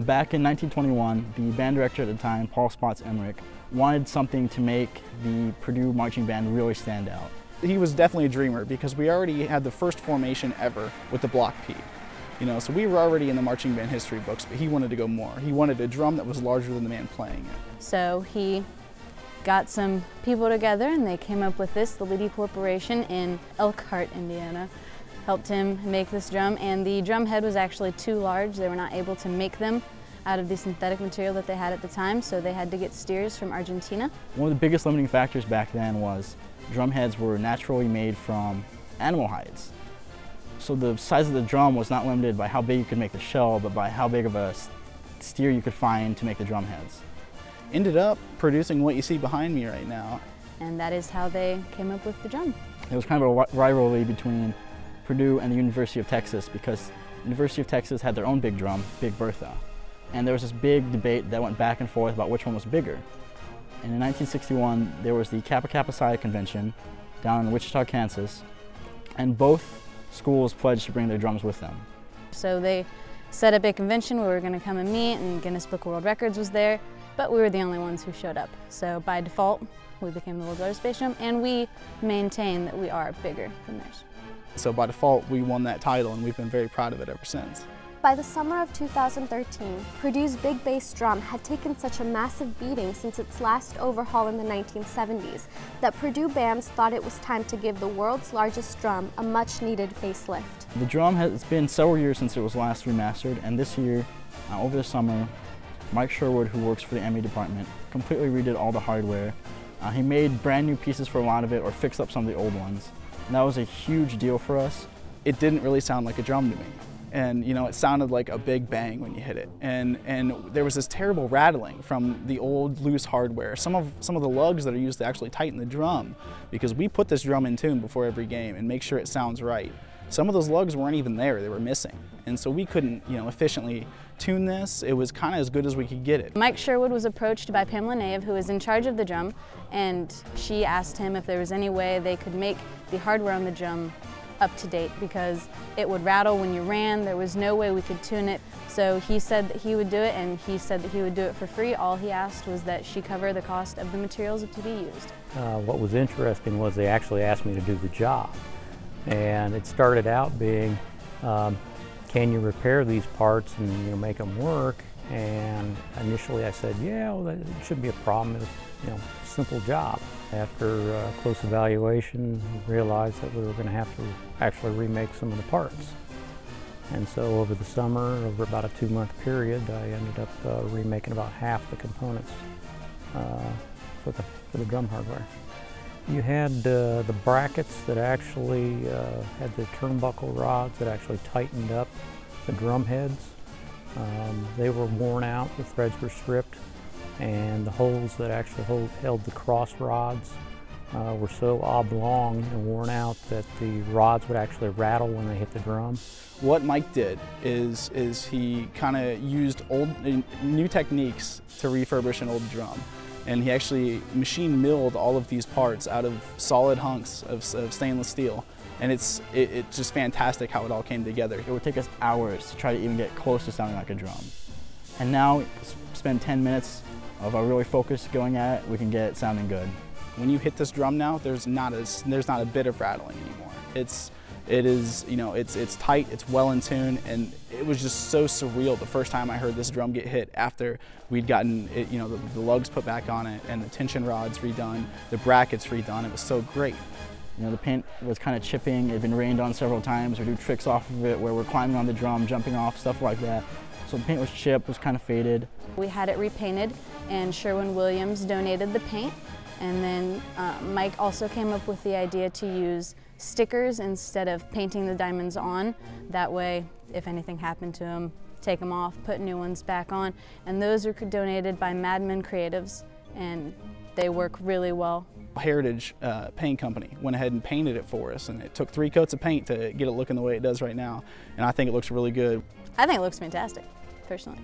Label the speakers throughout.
Speaker 1: Back in 1921, the band director at the time, Paul Spots Emmerich, wanted something to make the Purdue marching band really stand out.
Speaker 2: He was definitely a dreamer because we already had the first formation ever with the block P. So we were already in the marching band history books, but he wanted to go more. He wanted a drum that was larger than the man playing it.
Speaker 3: So he got some people together and they came up with this. The Liddy Corporation in Elkhart, Indiana, helped him make this drum, and the drum head was actually too large. They were not able to make them out of the synthetic material that they had at the time, so they had to get steers from Argentina.
Speaker 1: One of the biggest limiting factors back then was drum heads were naturally made from animal hides. So the size of the drum was not limited by how big you could make the shell, but by how big of a steer you could find to make the drum heads.
Speaker 2: Ended up producing what you see behind me right now.
Speaker 3: And that is how they came up with the drum.
Speaker 1: It was kind of a rivalry between Purdue and the University of Texas because the University of Texas had their own big drum, Big Bertha. And there was this big debate that went back and forth about which one was bigger. And in 1961, there was the Kappa Kappa Psi Convention down in Wichita, Kansas, and both schools pledged to bring their drums with them.
Speaker 3: So they set up a convention where we were going to come and meet, and Guinness Book of World Records was there, but we were the only ones who showed up. So by default, we became the world's largest bass drum, and we maintain that we are bigger than theirs.
Speaker 2: So by default, we won that title, and we've been very proud of it ever since.
Speaker 4: By the summer of 2013, Purdue's big bass drum had taken such a massive beating since its last overhaul in the 1970s that Purdue bands thought it was time to give the world's largest drum a much-needed facelift.
Speaker 1: The drum has been several years since it was last remastered, and this year, over the summer, Mike Sherwood, who works for the ME department, completely redid all the hardware. He made brand new pieces for a lot of it or fixed up some of the old ones. And that was a huge deal for us.
Speaker 2: It didn't really sound like a drum to me. And it sounded like a big bang when you hit it. And there was this terrible rattling from the old loose hardware. Some of the lugs that are used to actually tighten the drum, because we put this drum in tune before every game and make sure it sounds right. Some of those lugs weren't even there, they were missing. And so we couldn't efficiently tune this. It was kind of as good as we could get it.
Speaker 3: Mike Sherwood was approached by Pamela Nave, who was in charge of the drum, and she asked him if there was any way they could make the hardware on the drum up to date, because it would rattle when you ran. There was no way we could tune it. So he said that he would do it, and he said that he would do it for free. All he asked was that she cover the cost of the materials to be used.
Speaker 5: What was interesting was they actually asked me to do the job. And it started out being, can you repair these parts and make them work? And initially I said, yeah, well, that shouldn't be a problem. It's a simple job. After close evaluation, we realized that we were going to have to actually remake some of the parts. And so over the summer, over about a 2-month period, I ended up remaking about half the components for the drum hardware. You had the brackets that actually had the turnbuckle rods that actually tightened up the drum heads. They were worn out, the threads were stripped, and the holes that actually held the cross rods were so oblong and worn out that the rods would actually rattle when they hit the drum.
Speaker 2: What Mike did is he kind of used new techniques to refurbish an old drum. And he actually machine milled all of these parts out of solid hunks of stainless steel. And it's just fantastic how it all came together.
Speaker 1: It would take us hours to try to even get close to sounding like a drum. And now, spend 10 minutes of our really focus going at it, we can get it sounding good.
Speaker 2: When you hit this drum now, there's not a bit of rattling anymore. It's tight, it's well in tune, and it was just so surreal the first time I heard this drum get hit after we'd gotten it, the lugs put back on it and the tension rods redone, the brackets redone. It was so great.
Speaker 1: The paint was kind of chipping. It had been rained on several times. We do tricks off of it where we're climbing on the drum, jumping off, stuff like that. So the paint was chipped, was kind of faded.
Speaker 3: We had it repainted, and Sherwin-Williams donated the paint. And then Mike also came up with the idea to use stickers instead of painting the diamonds on. That way, if anything happened to them, take them off, put new ones back on. And those are donated by Madman Creatives, and they work really well.
Speaker 2: Heritage Paint Company went ahead and painted it for us, and it took 3 coats of paint to get it looking the way it does right now. And I think it looks really good.
Speaker 3: I think it looks fantastic, personally.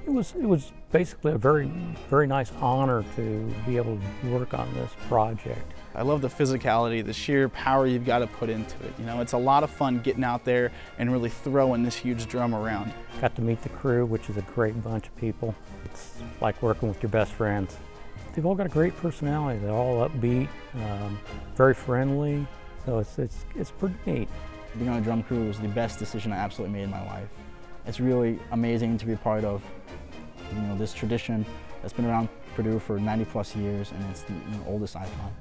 Speaker 5: It was basically a very nice honor to be able to work on this project.
Speaker 2: I love the physicality, the sheer power you've got to put into it. You know, it's a lot of fun getting out there and really throwing this huge drum around.
Speaker 5: Got to meet the crew, which is a great bunch of people. It's like working with your best friends. They've all got a great personality. They're all upbeat, very friendly, so it's pretty neat.
Speaker 1: Being on a drum crew was the best decision I absolutely made in my life. It's really amazing to be a part of, this tradition that's been around Purdue for 90+ years, and it's the oldest icon.